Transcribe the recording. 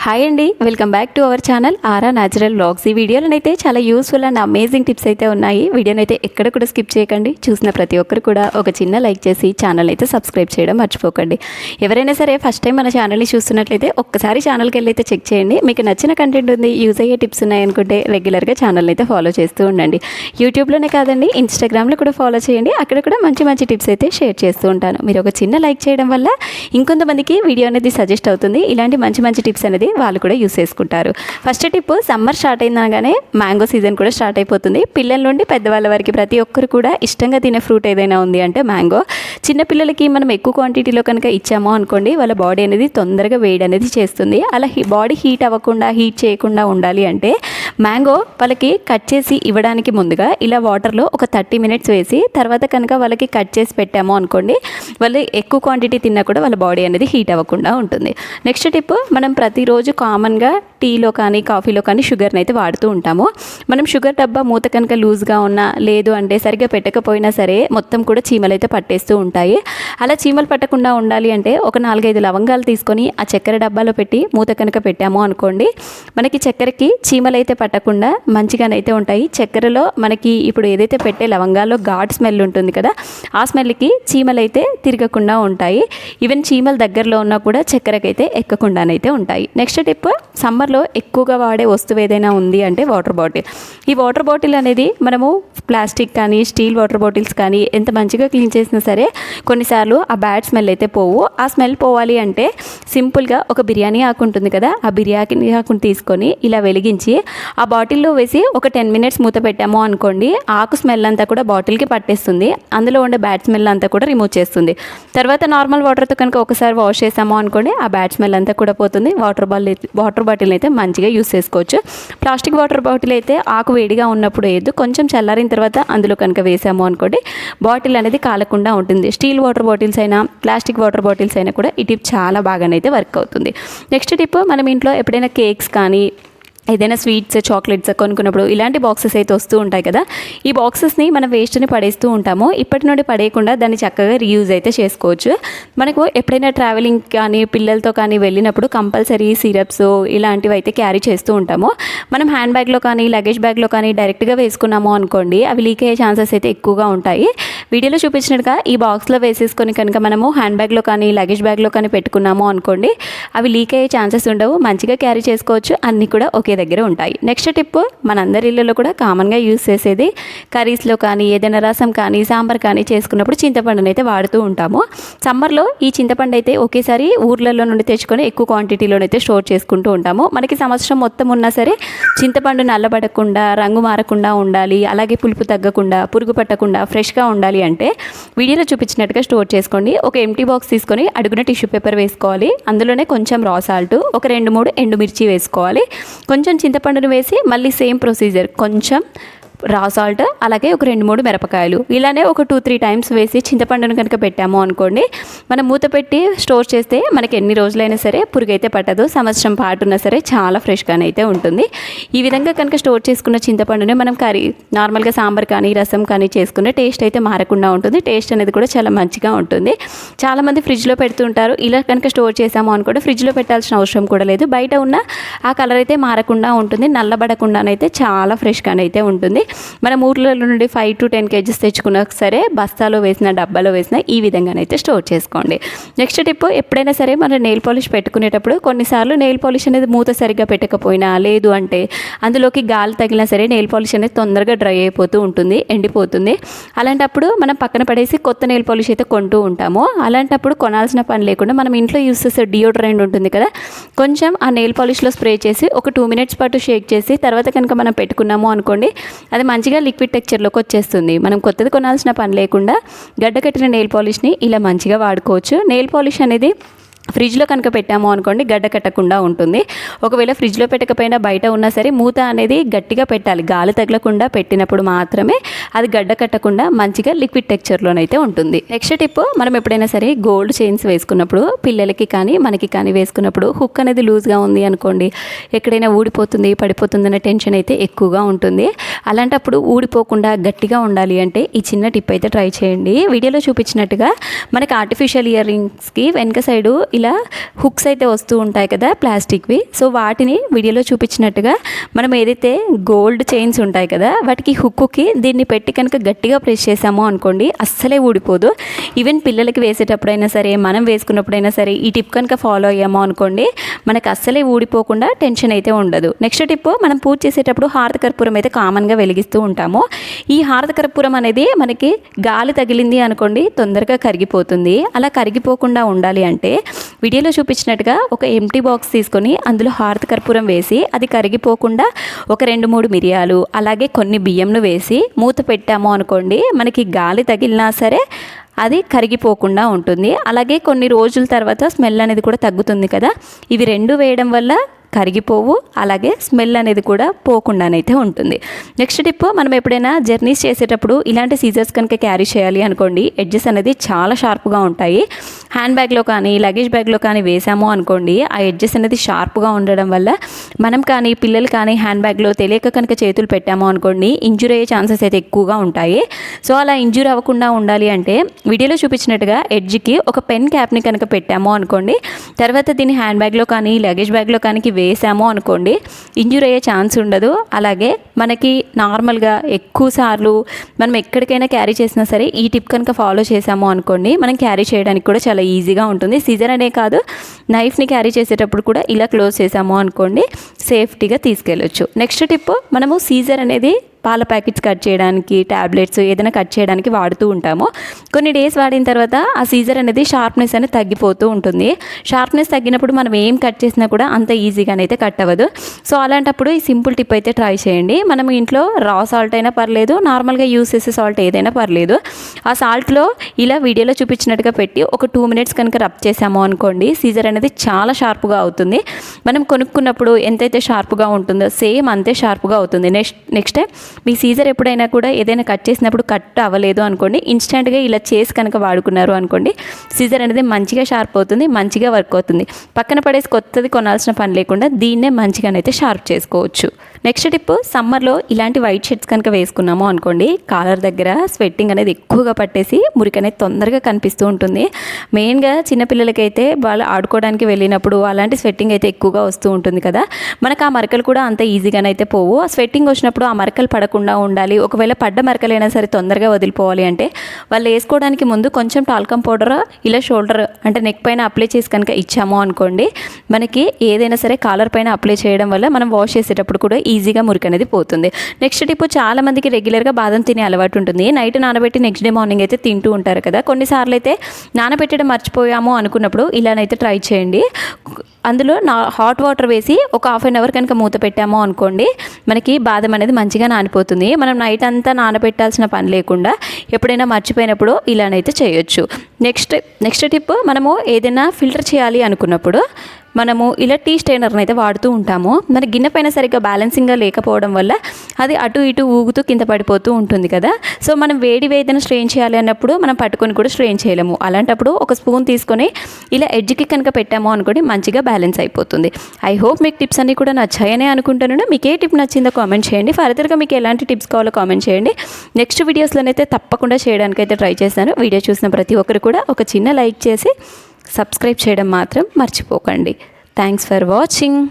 Hi అండి, welcome back to our channel aura natural vlogs. ఈ వీడియోలోనైతే చాలా యూస్ఫుల్ అండ్ అమేజింగ్ టిప్స్ అయితే ఉన్నాయి. వీడియోని అయితే ఎక్కడ కూడా స్కిప్ చేయకండి. చూసిన ప్రతి ఒక్కరు కూడా ఒక చిన్న లైక్ చేసి ఛానల్ అయితే సబ్స్క్రైబ్ చేయడం మర్చిపోకండి. ఎవరైనా సరే ఫస్ట్ టైం మన ఛానల్ని చూస్తున్నట్లయితే ఒక్కసారి ఛానల్కి వెళ్ళి అయితే చెక్ చేయండి. మీకు నచ్చిన కంటెంట్ ఉంది, యూజ్ అయ్యే టిప్స్ ఉన్నాయనుకుంటే రెగ్యులర్గా ఛానల్ని అయితే ఫాలో చేస్తూ ఉండండి. యూట్యూబ్లోనే కాదండి, ఇన్స్టాగ్రామ్లో కూడా ఫాలో చేయండి. అక్కడ కూడా మంచి మంచి టిప్స్ అయితే షేర్ చేస్తూ ఉంటాను. మీరు ఒక చిన్న లైక్ చేయడం వల్ల ఇంకొంతమందికి వీడియో అనేది సజెస్ట్ అవుతుంది. ఇలాంటి మంచి మంచి టిప్స్ అనేది వాళ్ళు కూడా యూస్ చేసుకుంటారు. ఫస్ట్ టిప్, సమ్మర్ స్టార్ట్ అయిందనగానే మ్యాంగో సీజన్ కూడా స్టార్ట్ అయిపోతుంది. పిల్లల నుండి పెద్దవాళ్ళ వరకు ప్రతి ఒక్కరు కూడా ఇష్టంగా తినే ఫ్రూట్ ఏదైనా ఉంది అంటే మ్యాంగో. చిన్నపిల్లలకి మనం ఎక్కువ క్వాంటిటీలో కనుక ఇచ్చామో అనుకోండి, వాళ్ళ బాడీ అనేది తొందరగా వేడి అనేది చేస్తుంది. అలా బాడీ హీట్ అవ్వకుండా, హీట్ చేయకుండా ఉండాలి అంటే మ్యాంగో వాళ్ళకి కట్ చేసి ఇవ్వడానికి ముందుగా ఇలా వాటర్లో ఒక 30 మినిట్స్ వేసి తర్వాత కనుక వాళ్ళకి కట్ చేసి పెట్టామో అనుకోండి, వాళ్ళు ఎక్కువ క్వాంటిటీ తిన్నా కూడా వాళ్ళ బాడీ అనేది హీట్ అవ్వకుండా ఉంటుంది. నెక్స్ట్ టిప్, మనం ప్రతిరోజు కామన్గా టీలో కానీ కాఫీలో కానీ షుగర్ని అయితే వాడుతూ ఉంటాము. మనం షుగర్ డబ్బా మూత కనుక లూజ్గా ఉన్నా, లేదు అంటే సరిగ్గా పెట్టకపోయినా సరే మొత్తం కూడా చీమలు అయితే పట్టేస్తూ ఉంటాయి. అలా చీమలు పట్టకుండా ఉండాలి అంటే ఒక 4-5 లవంగాలు తీసుకొని ఆ చక్కెర డబ్బాలో పెట్టి మూత కనుక పెట్టాము అనుకోండి, మనకి చక్కెరకి చీమలు అయితే పట్టకుండా మంచిగానైతే ఉంటాయి. చక్కెరలో మనకి ఇప్పుడు ఏదైతే పెట్టే లవంగాల్లో ఘాట్ స్మెల్ ఉంటుంది కదా, ఆ స్మెల్కి చీమలు అయితే తిరగకుండా ఉంటాయి. ఈవెన్ చీమలు దగ్గరలో ఉన్నా కూడా చక్కెరకైతే ఎక్కకుండానైతే ఉంటాయి. నెక్స్ట్ టిప్, సమ్మర్లో ఎక్కువగా వాడే వస్తువు ఏదైనా ఉంది అంటే వాటర్ బాటిల్. ఈ వాటర్ బాటిల్ అనేది మనము ప్లాస్టిక్ కానీ స్టీల్ వాటర్ బాటిల్స్ కానీ ఎంత మంచిగా క్లీన్ చేసినా సరే కొన్నిసార్లు ఆ బ్యాడ్ స్మెల్ అయితే పోవు. ఆ స్మెల్ పోవాలి అంటే సింపుల్గా ఒక బిర్యానీ ఆకు ఉంటుంది కదా, ఆ బిర్యానీ ఆకుని తీసుకొని ఇలా వెలిగించి ఆ బాటిల్లో వేసి ఒక 10 మినిట్స్ మూత పెట్టామో అనుకోండి, ఆకు స్మెల్ అంతా కూడా బాటిల్కి పట్టేస్తుంది. అందులో ఉండే బ్యాడ్ స్మెల్ అంతా కూడా రిమూవ్ చేస్తుంది. తర్వాత నార్మల్ వాటర్తో కనుక ఒకసారి వాష్ చేసామో అనుకోండి, ఆ బ్యాడ్ స్మెల్ అంతా కూడా పోతుంది. వాటర్ బాటిల్ అయితే మంచిగా యూస్ చేసుకోవచ్చు. ప్లాస్టిక్ వాటర్ బాటిల్ అయితే ఆకు వేడిగా ఉన్నప్పుడు వేయద్దు, కొంచెం చల్లారిన తర్వాత అందులో కనుక వేసాము అనుకోండి, బాటిల్ అనేది కాలకుండా ఉంటుంది. స్టీల్ వాటర్ బాటిల్స్ అయినా ప్లాస్టిక్ వాటర్ బాటిల్స్ అయినా కూడా ఈ టిప్ చాలా బాగానైతే వర్క్ అవుతుంది. నెక్స్ట్ టిప్, మనం ఇంట్లో ఎప్పుడైనా కేక్స్ కానీ ఏదైనా స్వీట్స్, చాక్లెట్స్ కొనుక్కున్నప్పుడు ఇలాంటి బాక్సెస్ అయితే వస్తూ ఉంటాయి కదా, ఈ బాక్సెస్ని మనం వేస్ట్ని పడేస్తూ ఉంటాము. ఇప్పటి నుండి పడేయకుండా దాన్ని చక్కగా రీయూజ్ అయితే చేసుకోవచ్చు. మనకు ఎప్పుడైనా ట్రావెలింగ్ కానీ పిల్లలతో కానీ వెళ్ళినప్పుడు కంపల్సరీ సిరప్స్ ఇలాంటివి అయితే క్యారీ చేస్తూ ఉంటాము. మనం హ్యాండ్ బ్యాగ్లో కానీ లగేజ్ బ్యాగ్లో కానీ డైరెక్ట్గా వేసుకున్నాము అనుకోండి, అవి లీక్ అయ్యే ఛాన్సెస్ అయితే ఎక్కువగా ఉంటాయి. వీడియోలో చూపించినట్టుగా ఈ బాక్స్లో వేసేసుకొని కనుక మనము హ్యాండ్ బ్యాగ్లో కానీ లగేజ్ బ్యాగ్లో కానీ పెట్టుకున్నాము అనుకోండి, అవి లీక్ అయ్యే ఛాన్సెస్ ఉండవు. మంచిగా క్యారీ చేసుకోవచ్చు, అన్నీ కూడా ఒకే దగ్గర ఉంటాయి. నెక్స్ట్ టిప్, మనందరి ఇళ్ళలో కూడా కామన్గా యూస్ చేసేది కర్రీస్లో కానీ ఏదైనా రసం కానీ సాంబార్ కానీ చేసుకున్నప్పుడు చింతపండుని అయితే వాడుతూ ఉంటాము. సమ్మర్లో ఈ చింతపండు అయితే ఒకేసారి ఊర్లలో నుండి తెచ్చుకొని ఎక్కువ క్వాంటిటీలోనైతే స్టోర్ చేసుకుంటూ ఉంటాము. మనకి సంవత్సరం మొత్తం ఉన్నా సరే చింతపండు నల్లబడకుండా, రంగు మారకుండా ఉండాలి, అలాగే పులుపు తగ్గకుండా, పురుగు పట్టకుండా ఫ్రెష్గా ఉండాలి అంటే వీడియోలో చూపించినట్టుగా స్టోర్ చేసుకోండి. ఒక ఎంటీ బాక్స్ తీసుకొని అడుగున టిష్యూ పేపర్ వేసుకోవాలి. అందులోనే కొంచెం రా సాల్ట్, ఒక 2-3 ఎండుమిర్చి వేసుకోవాలి. కొంచెం చింతపండును వేసి మళ్ళీ సేమ్ ప్రొసీజర్, కొంచెం రా సాల్ట్, అలాగే ఒక 2-3 మిరపకాయలు, ఇలానే ఒక 2-3 టైమ్స్ వేసి చింతపండును కనుక పెట్టాము అనుకోండి, మనం మూత పెట్టి స్టోర్ చేస్తే మనకి ఎన్ని రోజులైనా సరే పురుగైతే పట్టదు. సంవత్సరం పాటు ఉన్నా సరే చాలా ఫ్రెష్గానే అయితే ఉంటుంది. ఈ విధంగా కనుక స్టోర్ చేసుకున్న చింతపండుని మనం నార్మల్గా సాంబార్ కానీ రసం కానీ చేసుకునే టేస్ట్ అయితే మారకుండా ఉంటుంది. టేస్ట్ అనేది కూడా చాలా మంచిగా ఉంటుంది. చాలామంది ఫ్రిడ్జ్లో పెడుతుంటారు. ఇలా కనుక స్టోర్ చేసాము అనుకోండి, ఫ్రిడ్జ్లో పెట్టాల్సిన అవసరం కూడా లేదు. బయట ఉన్న ఆ కలర్ అయితే మారకుండా ఉంటుంది, నల్లబడకుండానైతే చాలా ఫ్రెష్గానైతే ఉంటుంది. మనం ఊర్ల నుండి 5-10 కేజీస్ తెచ్చుకున్నా సరే బస్తాలో వేసిన, డబ్బాలో వేసిన ఈ విధంగానైతే స్టోర్ చేసుకోండి. నెక్స్ట్ టిప్, ఎప్పుడైనా సరే మనం నెయిల్ పాలిష్ పెట్టుకునేటప్పుడు కొన్నిసార్లు నెయిల్ పాలిష్ అనేది మూత సరిగ్గా పెట్టకపోయినా, లేదు అంటే అందులోకి గాలి తగిలినా సరే నెయిల్ పాలిష్ అనేది తొందరగా డ్రై అయిపోతూ ఉంటుంది, ఎండిపోతుంది. అలాంటప్పుడు మనం పక్కన పడేసి కొత్త నెయిల్ పాలిష్ అయితే కొంటూ ఉంటాము. అలాంటప్పుడు కొనాల్సిన పని లేకుండా మనం ఇంట్లో యూస్ చేసే డియోడ్రెంట్ ఉంటుంది కదా, కొంచెం ఆ నెయిల్ పాలిష్లో స్ప్రే చేసి ఒక 2 మినిట్స్ పాటు షేక్ చేసి తర్వాత కనుక మనం పెట్టుకున్నాము అనుకోండి, అది మంచిగా లిక్విడ్ టెక్స్చర్లోకి వచ్చేస్తుంది. మనం కొత్తది కొనాల్సిన పని లేకుండా గడ్డకట్టిన నెయిల్ పాలిష్ని ఇలా మంచిగా వాడుకోవచ్చు. నెయిల్ పాలిష్ అనేది ఫ్రిడ్జ్లో కనుక పెట్టాము అనుకోండి, గడ్డ కట్టకుండా ఉంటుంది. ఒకవేళ ఫ్రిడ్జ్లో పెట్టకపోయినా బయట ఉన్నా సరే మూత అనేది గట్టిగా పెట్టాలి. గాలి తగలకుండా పెట్టినప్పుడు మాత్రమే అది గడ్డ కట్టకుండా మంచిగా లిక్విడ్ టెక్స్చర్లోనైతే ఉంటుంది. నెక్స్ట్ టిప్, మనం ఎప్పుడైనా సరే గోల్డ్ చైన్స్ వేసుకున్నప్పుడు పిల్లలకి కానీ మనకి కానీ వేసుకున్నప్పుడు హుక్ అనేది లూజ్గా ఉంది అనుకోండి, ఎక్కడైనా ఊడిపోతుంది, పడిపోతుంది అనే టెన్షన్ అయితే ఎక్కువగా ఉంటుంది. అలాంటప్పుడు ఊడిపోకుండా గట్టిగా ఉండాలి అంటే ఈ చిన్న టిప్ అయితే ట్రై చేయండి. వీడియోలో చూపించినట్టుగా మనకి ఆర్టిఫిషియల్ ఇయర్ రింగ్స్కి వెనక సైడు ఇలా హుక్స్ అయితే వస్తూ ఉంటాయి కదా ప్లాస్టిక్వి. సో వాటిని వీడియోలో చూపించినట్టుగా మనం ఏదైతే గోల్డ్ చైన్స్ ఉంటాయి కదా వాటికి హుక్కుకి దీన్ని పెట్టి కనుక గట్టిగా ప్రెస్ చేసాము అనుకోండి అస్సలే ఊడిపోదు. ఈవెన్ పిల్లలకి వేసేటప్పుడైనా సరే మనం వేసుకున్నప్పుడైనా సరే ఈ టిప్ కనుక ఫాలో అయ్యాము అనుకోండి మనకు అస్సలే ఊడిపోకుండా టెన్షన్ అయితే ఉండదు. నెక్స్ట్ టిప్, మనం పూజ చేసేటప్పుడు హారతి కర్పూరం అయితే కామన్గా వెలిగిస్తూ ఉంటాము. ఈ హారతి కర్పూరం అనేది మనకి గాలి తగిలింది అనుకోండి తొందరగా కరిగిపోతుంది. అలా కరిగిపోకుండా ఉండాలి అంటే వీడియోలో చూపించినట్టుగా ఒక ఎంటీ బాక్స్ తీసుకొని అందులో హారతి కర్పూరం వేసి అది కరిగిపోకుండా ఒక 2-3 మిరియాలు అలాగే కొన్ని బియ్యంను వేసి మూత పెట్టాము అనుకోండి మనకి గాలి తగిలినా సరే అది కరిగిపోకుండా ఉంటుంది. అలాగే కొన్ని రోజుల తర్వాత స్మెల్ అనేది కూడా తగ్గుతుంది కదా. ఇవి 2 వేయడం వల్ల కరిగిపోవు, అలాగే స్మెల్ అనేది కూడా పోకుండానైతే ఉంటుంది. నెక్స్ట్ టిప్, మనం ఎప్పుడైనా జర్నీస్ చేసేటప్పుడు ఇలాంటి సీజర్స్ కనుక క్యారీ చేయాలి అనుకోండి ఎడ్జెస్ అనేది చాలా షార్ప్గా ఉంటాయి. హ్యాండ్ బ్యాగ్లో కానీ లగేజ్ బ్యాగ్లో కానీ వేసాము అనుకోండి ఆ ఎడ్జెస్ అనేది షార్ప్గా ఉండడం వల్ల మనం కానీ పిల్లలు కానీ హ్యాండ్ బ్యాగ్లో తెలియక కనుక చేతులు పెట్టాము అనుకోండి ఇంజూర్ అయ్యే ఛాన్సెస్ అయితే ఎక్కువగా ఉంటాయి. సో అలా ఇంజూర్ అవ్వకుండా ఉండాలి అంటే వీడియోలో చూపించినట్టుగా ఎడ్జ్కి ఒక పెన్ క్యాప్ని కనుక పెట్టాము అనుకోండి తర్వాత దీన్ని హ్యాండ్ బ్యాగ్లో కానీ లగేజ్ బ్యాగ్లో కానీ వేసాము అనుకోండి ఇంజూర్ అయ్యే ఛాన్స్ ఉండదు. అలాగే మనకి నార్మల్గా ఎక్కువ సార్లు మనం ఎక్కడికైనా క్యారీ చేసినా సరే ఈ టిప్ కనుక ఫాలో చేసాము అనుకోండి మనం క్యారీ చేయడానికి కూడా చాలా ఈజీగా ఉంటుంది. సీజర్ అనే కాదు నైఫ్ని క్యారీ చేసేటప్పుడు కూడా ఇలా క్లోజ్ చేసాము అనుకోండి సేఫ్టీగా తీసుకెళ్ళొచ్చు. నెక్స్ట్ టిప్, మనము సీజర్ అనేది పాల ప్యాకెట్స్ కట్ చేయడానికి ట్యాబ్లెట్స్ ఏదైనా కట్ చేయడానికి వాడుతూ ఉంటాము. కొన్ని డేస్ వాడిన తర్వాత ఆ సీజర్ అనేది షార్ప్నెస్ అనేది తగ్గిపోతూ ఉంటుంది. షార్ప్నెస్ తగ్గినప్పుడు మనం ఏం కట్ చేసినా కూడా అంత ఈజీగానైతే కట్ అవ్వదు. సో అలాంటప్పుడు ఈ సింపుల్ టిప్ అయితే ట్రై చేయండి. మనం ఇంట్లో రా సాల్ట్ అయినా పర్లేదు నార్మల్గా యూస్ చేసే సాల్ట్ ఏదైనా పర్లేదు ఆ సాల్ట్లో ఇలా వీడియోలో చూపించినట్టుగా పెట్టి ఒక 2 మినిట్స్ కనుక రబ్ చేసాము అనుకోండి సీజర్ అనేది చాలా షార్ప్గా అవుతుంది. మనం కొనుక్కున్నప్పుడు ఎంతైతే షార్ప్గా ఉంటుందో సేమ్ అంతే షార్ప్గా అవుతుంది. నెక్స్ట్ టైం మీ సీజర్ ఎప్పుడైనా కూడా ఏదైనా కట్ చేసినప్పుడు కట్ అవ్వలేదు అనుకోండి ఇన్స్టెంట్గా ఇలా చేసి కనుక వాడుకున్నారు అనుకోండి సీజర్ అనేది మంచిగా షార్ప్ అవుతుంది, మంచిగా వర్క్ అవుతుంది. పక్కన పడేసి కొత్తది కొనాల్సిన పని లేకుండా దీన్నే మంచిగానైతే షార్ప్ చేసుకోవచ్చు. నెక్స్ట్ టిప్, సమ్మర్లో ఇలాంటి వైట్ షర్ట్స్ కనుక వేసుకున్నాము అనుకోండి కాలర్ దగ్గర స్వెట్టింగ్ అనేది ఎక్కువగా పట్టేసి మురికి అనేది తొందరగా కనిపిస్తూ ఉంటుంది. మెయిన్గా చిన్నపిల్లలకైతే వాళ్ళు ఆడుకోవడానికి వెళ్ళినప్పుడు అలాంటి స్వెట్టింగ్ అయితే ఎక్కువగా వస్తూ ఉంటుంది కదా. మనకు ఆ మరకలు కూడా అంత ఈజీగానైతే పోవు. ఆ స్వెట్టింగ్ వచ్చినప్పుడు ఆ మరకలు పడకుండా ఉండాలి. ఒకవేళ పడ్డ మరకలైనా సరే తొందరగా వదిలిపోవాలి అంటే వాళ్ళు వేసుకోవడానికి ముందు కొంచెం టాల్కమ్ పౌడర్ ఇలా షోల్డర్ అంటే నెక్ పైన అప్లై చేసి కనుక ఇచ్చాము అనుకోండి మనకి ఏదైనా సరే కాలర్ పైన అప్లై చేయడం వల్ల మనం వాష్ చేసేటప్పుడు కూడా ఈజీగా మురికి అనేది పోతుంది. నెక్స్ట్ టిప్, చాలా మందికి రెగ్యులర్గా బాదం తినే అలవాటు ఉంటుంది. నైట్ నానబెట్టి నెక్స్ట్ డే మార్నింగ్ అయితే తింటూ ఉంటారు కదా. కొన్నిసార్లు అయితే నానబెట్టడం మర్చిపోయాము అనుకున్నప్పుడు ఇలానైతే ట్రై చేయండి. అందులో హాట్ వాటర్ వేసి ఒక 1/2 అవర్ కనుక మూత పెట్టాము అనుకోండి మనకి బాదం అనేది మంచిగా నానిపోతుంది. మనం నైట్ అంతా నానబెట్టాల్సిన పని లేకుండా ఎప్పుడైనా మర్చిపోయినప్పుడు ఇలానైతే చేయొచ్చు. నెక్స్ట్ టిప్, మనము ఏదైనా ఫిల్టర్ చేయాలి అనుకున్నప్పుడు మనము ఇలా టీ స్టెయినర్ని అయితే వాడుతూ ఉంటాము. మన గిన్నె పైన సరిగ్గా బ్యాలెన్సింగ్గా లేకపోవడం వల్ల అది అటు ఇటు ఊగుతూ కింద పడిపోతూ ఉంటుంది కదా. సో మనం వేడి ఏదైనా స్ట్రెయిన్ చేయాలి అన్నప్పుడు మనం పట్టుకొని కూడా స్ట్రెయిన్ చేయలేము. అలాంటప్పుడు ఒక స్పూన్ తీసుకొని ఇలా ఎడ్జ్కి కనుక పెట్టాము అనుకోండి మంచిగా బ్యాలెన్స్ అయిపోతుంది. ఐ హోప్ మీకు టిప్స్ అన్నీ కూడా నచ్చాయనే అనుకుంటున్నాను. మీకు ఏ టిప్ నచ్చిందో కామెంట్ చేయండి. ఫర్దర్గా మీకు ఎలాంటి టిప్స్ కావాలో కామెంట్ చేయండి. నెక్స్ట్ వీడియోస్లోనైతే తప్పకుండా చేయడానికి అయితే ట్రై చేస్తాను. వీడియో చూసిన ప్రతి ఒక్కరు కూడా ఒక చిన్న లైక్ చేసి సబ్స్క్రైబ్ చేయడం మాత్రం మర్చిపోకండి. Thanks for watching.